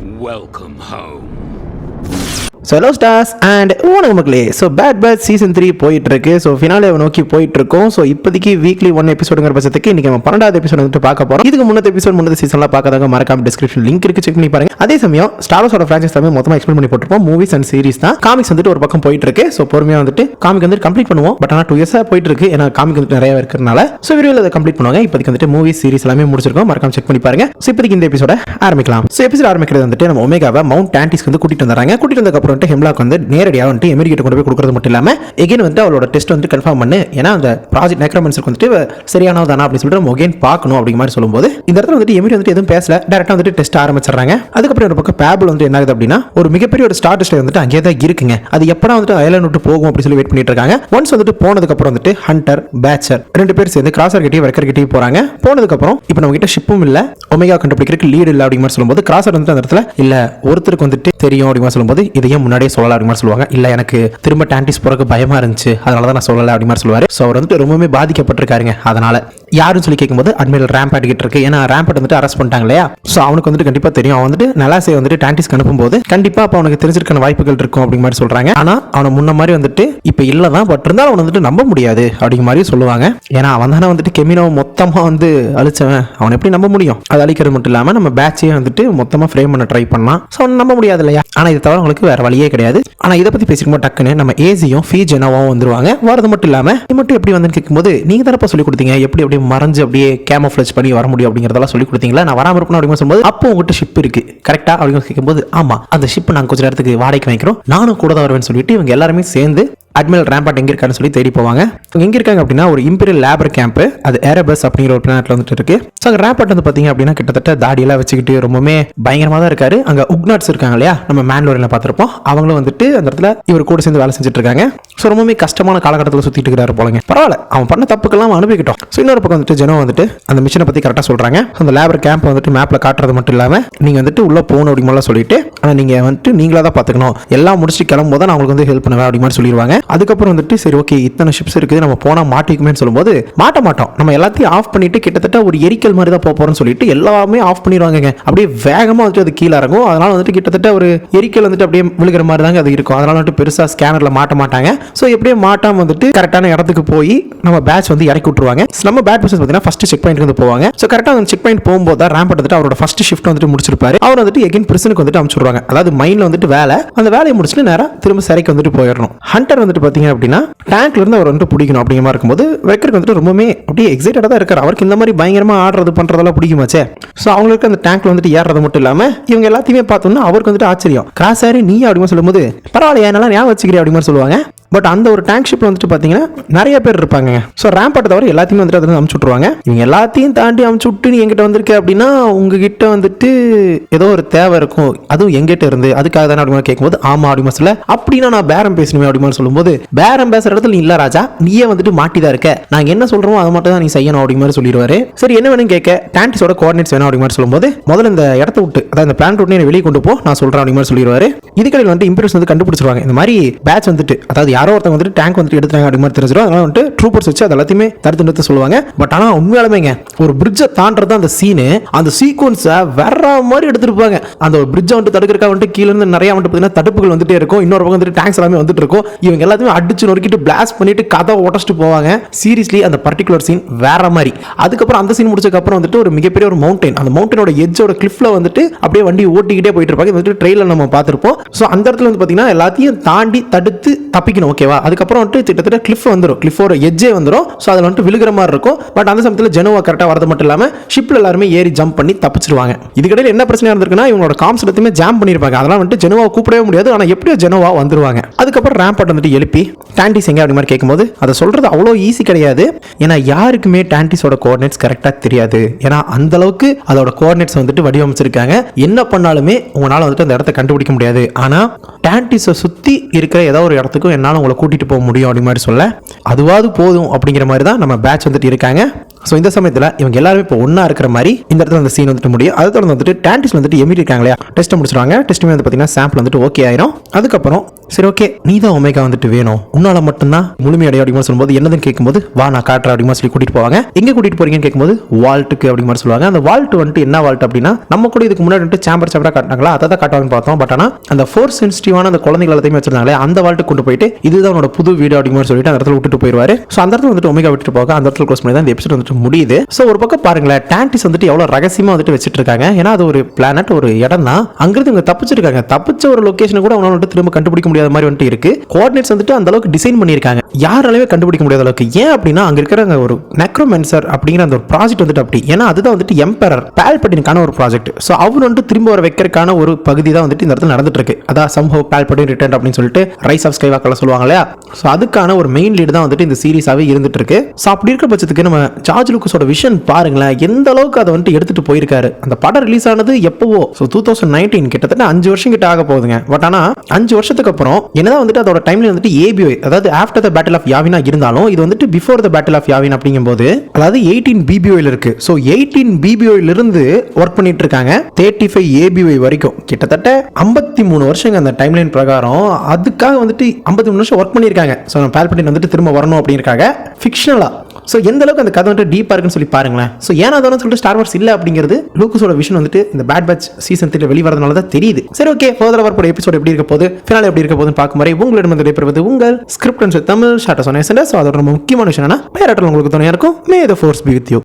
Welcome home. Hello stars and வணக்கம் மக்களே. So bad batch season 3 போயிட்டு இருக்கு. ஸோ ஃபினாலே நோக்கி போயிட்டு இருக்கோம். ஸோ இப்போதைக்கு வீக்லி 1 எபிசோடுங்கிற பட்சத்துக்கு இன்னைக்கு நம்ம 12வது எபிசோட் வந்துட்டு பார்க்க போறோம். இதுக்கு முன்னത്തെ சீசன்லாம் பார்க்காதவங்க மறக்காம டிஸ்கிரிப்ஷன் லிங்க் இருக்கு, செக் பண்ணி பாருங்க. அதே சமயம் ஸ்டார் வார்ஸோட ஃபிரான்ச்சைஸ் எல்லாமே மொத்தமாக எக்ஸ்பிளைன் பண்ணி போட்டுருப்போம். மூவிஸ் அண்ட் சீரிஸ் தான். காமிக்ஸ் வந்துட்டு ஒரு பக்கம் போயிட்டு இருக்கு. ஸோ பொறுமையாக வந்துட்டு காமிக் வந்துட்டு கம்ப்ளீட் பண்ணுவோம். பட் ஆனால் 2 இயர்ஸாக போயிட்டு இருக்கு. ஏன்னா காமிக் வந்துட்டு நிறைய இருக்கிறதுனால ஸோ வீடியோவில் அதை கம்ப்ளீட் பண்ணுவாங்க. இப்போதைக்கு வந்துட்டு மூவிஸ் சீரிஸ் எல்லாமே முடிச்சிருக்கோம். மறக்காம செக் பண்ணி பாருங்க. ஸோ இப்போதைக்கு இந்த எபிசோட ஆரம்பிக்கலாம். ஸோ எபிசோட் ஆரம்பிக்கிறது வந்துட்டு நம்ம ஒமேகாவை மவுண்ட் டான்டிஸ்க்கு வந்து கூட்டிட்டு வந்தாங்க. கூட்டிட்டு வந்ததுக்கு அப்புறம் ஹெம்லாக் வந்து நேரடியாக வந்துட்டு எமரிகிட்ட கொண்டு போய் கொடுக்கறது மட்டும் இல்லாம எகைன் வந்துட்டு அவளோட டெஸ்ட் வந்து கன்ஃபார்ம் பண்ணு, ஏன்னா அந்த ப்ராஜெக்ட் நெக்ரோமன்சருக்கு வந்துட்டு சரியானதானா அப்படின்னு சொல்லிட்டு நம்ம எகைன் பார்க்கணும் அப்படிங்கிற மாதிரி சொல்லும்போது இந்த இடத்துல வந்துட்டு எமரி வந்துட்டு எதுவும் பேசல, டேரக்டா வந்துட்டு டெஸ்ட் ஆரம்பிச்சிடறாங்க. அதுக்கப்புறம் ஒரு பக்கம் பேபிள் வந்து என்ன ஆகுது அப்படின்னா ஒரு மிகப்பெரிய ஒரு ஸ்டார் டெஸ்ட் வந்துட்டு அங்கேயே தான் இருக்குங்க. அது எப்படா வந்துட்டு ஐலாண்ட் விட்டு போகும் அப்படின்னு சொல்லி வெயிட் பண்ணிட்டு இருக்காங்க. ஒன்ஸ் வந்துட்டு போனதுக்கு அப்புறம் வந்துட்டு ஹண்டர் பேச்சர் 2 பேர் சேர்ந்து கிராசர் கிட்டே வெக்கர் கிட்டே போறாங்க. போனதுக்கு அப்புறம் இப்போ நம்ம கிட்ட ஷிப்பும் இல்ல, ஒமேகா கண்டுபிடிக்கிறதுக்கு லீடு இல்ல அப்படிங்கிற சொல்லும்போது கிராசர் வந்துட்டு அந்த இடத்துல இல்ல ஒருத்தருக்கு வந்துட்டு தெரியும் அப்படிங்கிற சொல்லும்போது இதையும் முன்னாடியே சொல்லலாம் அப்படிங்கிற சொல்லுவாங்க. இல்ல எனக்கு திரும்ப டான்டிஸ் போறதுக்கு பயமா இருந்துச்சு, அதனால தான் நான் சொல்லல அப்படிங்கிற சொல்லுவாரு. ஸோ அவர் வந்துட்டு ரொம்பவே பாதிக்கப்பட்டிருக்காருங்க. அதனால யாருன்னு சொல்லி கேட்கும்போது அட்மிரல் ரேம்பேட் கிட்ட இருக்கு. ஏன்னா ரேம்பேட் வந்துட்டு அரெஸ்ட் பண்ணிட்டாங்க இல்லையா. ஸோ அவனுக்கு வந்துட்டு கண்டிப்பா தெரியும். அவன் வந்துட்டு நலாசே வந்துட்டு டான்டிஸ்க்கு அனுப்பும்போது கண்டிப்பா அப்ப அவனுக்கு தெரிஞ்சிருக்கான வாய்ப்புகள் இருக்கும் அப்படிங்கிற மாதிரி சொல்றாங்க. ஆனா அவனை முன்ன மாதிரி வந்துட்டு இப்ப இல்லதான், பட் இருந்தாலும் அவனை வந்துட்டு நம்ப முடியாது அப்படிங்கிற மாதிரி சொல்லுவாங்க. ஏன்னா அவன் தானே வந்துட்டு கெமினோவை மொத்தமா வந்து அழிச்சவன், அவனை எப்படி நம்ப முடியும்? அது அழிக்கிறது மட்டும் இல்லாம நம்ம பேட்சையே வந்துட்டு மொத்தமா ஃப்ரேம் பண்ண ட்ரை பண்ணலாம். ஸோ நம்ப முடியாது இல்லையா. ஆனா இதை தவிர உங்களுக்கு வேற வழியே கிடையாது. ஆனா இதை பத்தி பேசிக்கும்போது டக்குன்னு நம்ம ஏசியும் ஃபீஜெனாவும் வந்துருவாங்க. வரது மட்டும் இல்லாம இது மட்டும் எப்படி வந்து கேட்கும்போது நீங்க தரப்ப சொல்லி கொடுத்தீங்க, எப்படி அப்படியே மறைஞ்சு அப்படியே கேமோஃப்ளேஜ் பண்ணி வர முடியும் அப்படிங்கறதெல்லாம் சொல்லி கொடுத்தீங்களா, நான் வராம இருப்பேன் அப்படின்னு சொல்லும்போது அப்போ உங்ககிட்ட ஷிப் இருக்கு கரெக்டா அப்படின்னு கேட்கும்போது ஆமா அந்த ஷிப் நாங்க கொஞ்ச நேரத்துக்கு வாடகைக்கு வாங்கிக்கிறோம், நானும் கூட தான் வருவேன்னு சொல்லிட்டு இவங்க எல்லாருமே சேர்ந்து அட்மிரல் ரேம்பேட் எங்க இருக்கான்னு சொல்லி தேடி போவாங்க. எங்க இருக்காங்க அப்படின்னா ஒரு இம்பீரியல் லேபர் கேம்ப், அது ஏரபஸ் அப்படிங்கிற ஒரு பிளானட்ல வந்துட்டு இருக்கு. ஸோ அங்கே ரேம்பேட் வந்து பாத்தீங்க அப்படின்னா கிட்டத்தட்ட தாடியெல்லாம் வச்சுக்கிட்டு ரொம்பவே பயங்கரமா தான் இருக்காரு. அங்க உக்னாட்ஸ் இருக்காங்க இல்லையா, நம்ம மேன்லோரியில் பார்த்திருப்போம். அவங்களும் வந்துட்டு அந்த இடத்துல இவர் கூட சேர்ந்து வேலை செஞ்சுட்டு இருக்காங்க. ஸோ ரொம்பவே கஷ்டமான காலகட்டத்தில் சுத்திட்டு இருக்கிறாரு போலங்க. பரவாயில்ல, அவன் பண்ண தப்புக்கெல்லாம் அனுப்பிக்கிட்டோம். ஸோ இன்னொரு பக்கம் வந்துட்டு ஜெனோ வந்துட்டு அந்த மிஷனை பத்தி கரெக்டாக சொல்றாங்க. அந்த லேபர் கேம்ப் வந்துட்டு மேப்ல காட்டுறது மட்டும் இல்லாம நீங்க வந்துட்டு உள்ள போகணும் அப்படிங்கிற சொல்லிட்டு ஆனா நீங்க வந்துட்டு நீங்களா தான் பாத்துக்கணும், எல்லாம் முடிச்சுட்டு கிளம்பும் போது நான் உங்களுக்கு வந்து ஹெல்ப் பண்ணுவேன் அப்படிங்கிற மாதிரி சொல்லிடுவாங்க. அதுக்கப்புறம் வந்துட்டு சரி ஓகே இத்தனை ஷிப்ஸ் இருக்குது நம்ம போனா மாட்டிக்குமே சொல்லும்போது மாட்ட மாட்டோம், நம்ம எல்லாத்தையும் ஆஃப் பண்ணிட்டு கிட்டத்தட்ட ஒரு எரிக்கல் மாதிரி தான் போறோம்னு சொல்லிட்டு எல்லாமே ஆஃப் பண்ணிடுவாங்க. அப்படியே வேகமா வந்துட்டு அது கீழே இறங்கும். அதனால வந்துட்டு கிட்டத்தட்ட ஒரு எரிக்கல் வந்துட்டு அப்படியே விழுகிற மாதிரி தாங்க அது இருக்கும். அதனால வந்துட்டு பெருசா ஸ்கேனர்ல மாட்ட மாட்டாங்க. ஸோ எப்படியே மாட்டாம வந்துட்டு கரெக்டான இடத்துக்கு போய் நம்ம பேட்ச் வந்து இறக்கி விட்டுருவாங்க. நம்ம பேட் பர்சன்ஸ் பார்த்தீங்கன்னா ஃபர்ஸ்ட் செக் பாயிண்ட் வந்து போவாங்க. ஸோ கரெக்டாக அந்த செக் பாயிண்ட் போகும்போது தான் ரேம்பேட் வந்துட்டு அவரோட ஃபர்ஸ்ட் ஷிஃப்ட் வந்துட்டு முடிச்சிருப்பாரு. அவர் வந்துட்டு எகைன் பிரிசனுக்கு வந்துட்டு அனுப்பிச்சுடுவாங்க. அதாவது மைண்ட்ல வந்துட்டு வேலை, அந்த வேலையை முடிச்சுட்டு நேரம் திரும்ப சிறைக்கு வந்துட்டு போயிடணும். ஹண்டர் வந்துட்டு பாத்தீங்க அப்படின்னா டேங்க்ல இருந்து அவர் வந்துட்டு பிடிக்கணும் அப்படிங்கிற மாதிரி இருக்கும்போது வெக்கருக்கு வந்துட்டு ரொம்பவே அப்படியே எக்ஸைட்டடா தான் இருக்காரு. அவருக்கு இந்த மாதிரி பயங்கரமா ஆடுறது பண்றதெல்லாம் பிடிக்குமாச்சே. ஸோ அவங்களுக்கு அந்த டேங்க்ல வந்துட்டு ஏறது மட்டும் இல்லாம இவங்க எல்லாத்தையுமே பார்த்தோம்னா அவருக்கு வந்துட்டு ஆச்சரியம். கிராஸாரு நீ அப்படின்னு சொல்லும்போது பரவாயில்லையா நல்லா ஞாபகம் வச்சுக்கிறேன் அப்படிங்கிற சொல்லுவாங்க. பட் அந்த ஒரு டேங்க் ஷிப்ல வந்துட்டு பாத்தீங்கன்னா நிறைய பேர் இருப்பாங்க. ஸோ ரேம்பேட்டை தவிர எல்லாத்தையுமே வந்துட்டு அதை அமுச்சு விட்டுருவாங்க. இவங்க எல்லாத்தையும் தாண்டி அமுச்சு விட்டு நீ எங்கிட்ட வந்திருக்க அப்படின்னா உங்ககிட்ட வந்துட்டு ஏதோ ஒரு தேவை இருக்கும், அதுவும் எங்கிட்ட இருந்து அதுக்காக தானே அப்படின்னு கேட்கும்போது ஆமா அப்படின்னு சொல்ல அப்படின்னா நான் பேரம் பேசணுமே அப்படின்னு சொல்லும்போது பேரம் பேசுற இடத்துல நீ இல்ல ராஜா, நீயே வந்துட்டு மாட்டிதான் இருக்க, நாங்க என்ன சொல்றோமோ அதை மட்டும் தான் நீ செய்யணும் அப்படிங்கிற மாதிரி சொல்லிடுவாரு. சரி என்ன வேணும் கேட்க டான்டிஸோட கோஆர்டினேட்ஸ் வேணும் அப்படிங்கிற சொல்லும்போது முதல்ல இந்த இடத்த விட்டு அதாவது இந்த பிளான் விட்டு வெளியே கொண்டு போ நான் சொல்றேன் அப்படிங்கிற சொல்லிடுவாரு. இதுக்கடையில் வந்துட்டு இம்பீரியல்ஸ் வந்து கண்டுபிடிச்சிருவாங்க இந்த மாதிரி பேட்ச் வந்துட்டு அதாவது யாரோ ஒருத்தங்க வந்துட்டு டேங்க் வந்துட்டு எடுத்துறாங்க அப்படி மாதிரி தெரிஞ்சிடும். அதனால வந்துட்டு ட்ரூப்பர்ஸ் வச்சு அது எல்லாத்தையுமே தடுத்து நிறுத்த சொல்லுவாங்க. பட் ஆனா உண்மையாலுமேங்க ஒரு பிரிட்ஜை தாண்டறது அந்த சீனு அந்த சீக்வன்ஸை வேற மாதிரி எடுத்துருப்பாங்க. அந்த பிரிட்ஜை வந்துட்டு தடுக்கிறக்கா வந்துட்டு கீழே இருந்து நிறைய வந்துட்டு பார்த்தீங்கன்னா தடுப்புகள் வந்துட்டே இருக்கும். இன்னொரு பக்கம் வந்துட்டு டேங்க்ஸ் எல்லாமே வந்துட்டு இருக்கும். இவங்க எல்லாத்தையுமே அடிச்சு நொறுக்கிட்டு பிளாஸ்ட் பண்ணிட்டு கதை உடச்சிட்டு போவாங்க. சீரியஸ்லி அந்த பர்டிகுலர் சீன் வேற மாதிரி. அதுக்கப்புறம் அந்த சீன் முடிச்சதுக்கு அப்புறம் வந்துட்டு ஒரு மிகப்பெரிய ஒரு மவுண்டன், அந்த மவுண்டனோட எட்ஜோட கிளிஃப்ல வந்துட்டு அப்படியே வண்டி ஓட்டிக்கிட்டே போயிட்டு இருப்பாங்க. வந்துட்டு ட்ரெயிலர் நம்ம பார்த்திருப்போம். ஸோ அந்த இடத்துல வந்து பார்த்தீங்கன்னா எல்லாத்தையும் தாண்டி தடுத்து தப்பிக்கணும். ஓகேவா, அதுக்கப்புறம் வந்துட்டு கிட்டத்தட்ட கிளிஃப் வந்துடும், கிளிஃபோட எட்ஜே வந்துடும். ஸோ அதில் வந்துட்டு விழுகிற மாதிரி இருக்கும். பட் அந்த சமயத்தில் ஜெனோவா கரெக்டாக வரது மட்டும் இல்லாமல் ஷிப்ல எல்லாருமே ஏறி ஜம்ப் பண்ணி தப்பிச்சிருவாங்க. இதுக்கடையில் என்ன பிரச்சனை இருந்திருக்குன்னா இவங்களோட காம்ஸ் எல்லாத்தையுமே ஜாம் பண்ணியிருப்பாங்க. அதெல்லாம் வந்துட்டு ஜெனோவா கூப்பிடவே முடியாது. ஆனால் எப்படியோ ஜெனோவா வந்துருவாங்க. அதுக்கப்புறம் ரேம்பேட் வந்துட்டு எழுப்பி டான்டிஸ் எங்க அப்படி மாதிரி கேட்கும்போது அதை சொல்றது அவ்வளோ ஈஸி கிடையாது. ஏன்னா யாருக்குமே டான்டிஸோட கோஆர்டினேட்ஸ் கரெக்டாக தெரியாது. ஏன்னா அந்த அளவுக்கு அதோட கோஆர்டினேட்ஸ் வந்துட்டு வடிவமைச்சிருக்காங்க. என்ன பண்ணாலுமே உங்களால் வந்துட்டு அந்த இடத்த கண்டுபிடிக்க முடியாது. ஆனால் டான்டிஸை சுற்றி இருக்கிற ஏதோ ஒரு இடத்துக்கும் என்னால் உங்களை கூட்டிட்டு போக முடியும் அப்படி மாதிரி சொல்ல அதுவாது போதும் அப்படிங்கிற மாதிரி தான் நம்ம பேட்ச் வந்துட்டு இருக்காங்க. ஸோ இந்த சமயத்தில் இவங்க எல்லாருமே இப்போ ஒன்றா இருக்கிற மாதிரி இந்த இடத்துல அந்த சீன் வந்துட்டு முடியும். அதை தொடர்ந்து வந்துட்டு டேண்டிஸ் வந்துட்டு எமிட் இருக்காங்க இல்லையா, டெஸ்ட்டை முடிச்சிருவாங்க. டெஸ்ட்டுமே வந்து பார்த்தீங்கன்னா சாம்பிள் வந்துட்டு ஓகே ஆயிரும். அதுக்கப்புறம் சரி ஓகே நீ தான் ஒமேகா வந்துட்டு வேணும், உன்னால மட்டும்தான் முழுமையடைய அப்படிங்கிற சொல்லும்போது என்னதுன்னு கேட்கும்போது வா நான் காட்டுறேன் அப்படிங்கிற சொல்லி கூட்டிட்டு போவாங்க. எங்கே கூட்டிட்டு போறீங்கன்னு கேட்கும்போது வால்ட்டுக்கு அப்படிங்கிற மாதிரி சொல்லுவாங்க. அந்த வால்ட் வந்துட்டு என்ன வால்ட் அப்படின்னா நம்ம கூட இதுக்கு முன்னாடி வந்துட்டு சேம்பர் காட்டினாங்களா அதை தான் காட்டுவாங்கன்னு பார்த்தோம். பட் ஆனால் அந்த ஃபோர்ஸ் சென்சிட்டிவான அந்த குழந்தைகள் எல்லாத்தையுமே வச்சிருந்தாங்களே அந்த வால்ட்டு கொண்டு போயிட்டு இதுதான் உன்னோட புது வீடு அப்படிங்கிற சொல்லிட்டு அந்த இடத்துல விட்டுட்டு போயிடுவாரு. ஸோ அந்த இடத்துல வந்துட்டு ஒமேகா விட்டுட்டு போக அந்த இடத்துல க்ளோஸ் பண்ணி தான் இந்த எபிசோட் வந்துட்டு முடியுது. ஸோ ஒரு பக்கம் பாருங்களேன் டாண்டிஸ் வந்துட்டு எவ்வளவு ரகசியமா வந்துட்டு வச்சிட்டு இருக்காங்க. ஏன்னா அது ஒரு பிளானட், ஒரு இடம் தான். அங்கிருந்து இவங்க தப்பிச்சிருக்காங்க. தப்பிச்ச ஒரு லொகேஷன் கூட அவனால வந்துட்டு திரும்ப கண்டுபிடிக்க முடியாத மாதிரி வந்துட்டு இருக்கு. கோஆர்டினேட்ஸ் வந்துட்டு அந்த அளவுக்கு டிசைன் பண்ணியிருக்காங்க, யாராலையுமே கண்டுபிடிக்க முடியாத அளவுக்கு. ஏன் அப்படின்னா அங்க இருக்கிற ஒரு நெக்ரோமென்சர் அப்படிங்கிற அந்த ஒரு ப்ராஜெக்ட் வந்துட்டு அப்படி, ஏன்னா அதுதான் வந்துட்டு எம்பரர் பால்பட்டினுக்கான ஒரு ப்ராஜெக்ட். ஸோ அவர் வந்துட்டு திரும்ப வர வைக்கிறதுக்கான ஒரு பகுதி தான் வந்துட்டு இந்த இடத்துல நடந்துட்டு இருக்கு. அதான் சம்ஹவ் பால்பட்டின் ரிட்டர்ன் அப்படின்னு சொல்லிட்டு ரைஸ் ஆஃப் ஸ்கைவாக்கர்ல சொல்லுவாங்க இல்லையா. ஸோ அதுக்கான ஒரு மெயின் லீடு தான் வந்துட்டு இந்த சீரிஸாவே இருந்துட்டு இருக்கு. ஸோ அப்படி இருக்கிற பட்சத்துக்கு நம்ம ஜார்ஜ் லூக்கஸோட விஷன் பாருங்களேன், எந்த அளவுக்கு அதை வந்துட்டு எடுத்துட்டு போயிருக்காரு. அந்த படம் ரிலீஸ் ஆனது எப்பவோ 2019, கிட்டத்தட்ட 5 வருஷம் கிட்ட ஆக போகுதுங்க. பட் ஆனா 5 வருஷத்துக்கு அப்புறம் என்னதான் வந்துட்டு அதோட டைம்ல வந்துட்டு ஏபிஓ, அதாவது ஆஃப்டர் த பேட்டில் ஆஃப் யாவினா இருந்தாலும் இது வந்துட்டு பிஃபோர் த பேட்டில் ஆஃப் யாவின் அப்படிங்கும்போது அதாவது 18 பிபிஓல இருக்கு. ஸோ 18 பிபிஓல இருந்து ஒர்க் பண்ணிட்டு இருக்காங்க 35 ஏபிஓ வரைக்கும், கிட்டத்தட்ட 53 வருஷங்க அந்த டைம்லைன் பிரகாரம். அதுக்காக வந்துட்டு 53 வருஷம் ஒர்க் பண்ணியிருக்காங்க. ஸோ பால்பட்டின் வந்துட்டு திரும்ப வரணும் அப்படிங்கிறக்காக ஃபிக்ஷனலா. ஸோ எந்த அளவுக்கு அந்த கதை வந்துட்டு டீப்பாக இருக்குன்னு சொல்லி பாருங்களேன். ஸோ ஏன்னா அதோட சொல்லிட்டு ஸ்டார் வார்ஸ் இல்லை அப்படிங்கிறது லூக்கஸோட விஷன் வந்துட்டு இந்த பேட் பேட்ச் சீசன் 3 வெளிவரதுனால தான் தெரியுது. சரி ஓகே, ஃபர்தர் வரப்போற எபிசோட் எப்படி இருக்க போகுது, ஃபினாலே எப்படி இருக்க போகுதுன்னு பார்க்கும் வரை உங்களிடம் வந்து விடைபெறுவது உங்கள் ஸ்கிரிப்ட் அண்ட் தமிழ் ஷார்ட் சொன்ன. ஸோ அதோட ரொம்ப முக்கியமான விஷயம் என்னன்னா பேராட்டல் உங்களுக்கு துணையா இருக்கும். May the force be with you.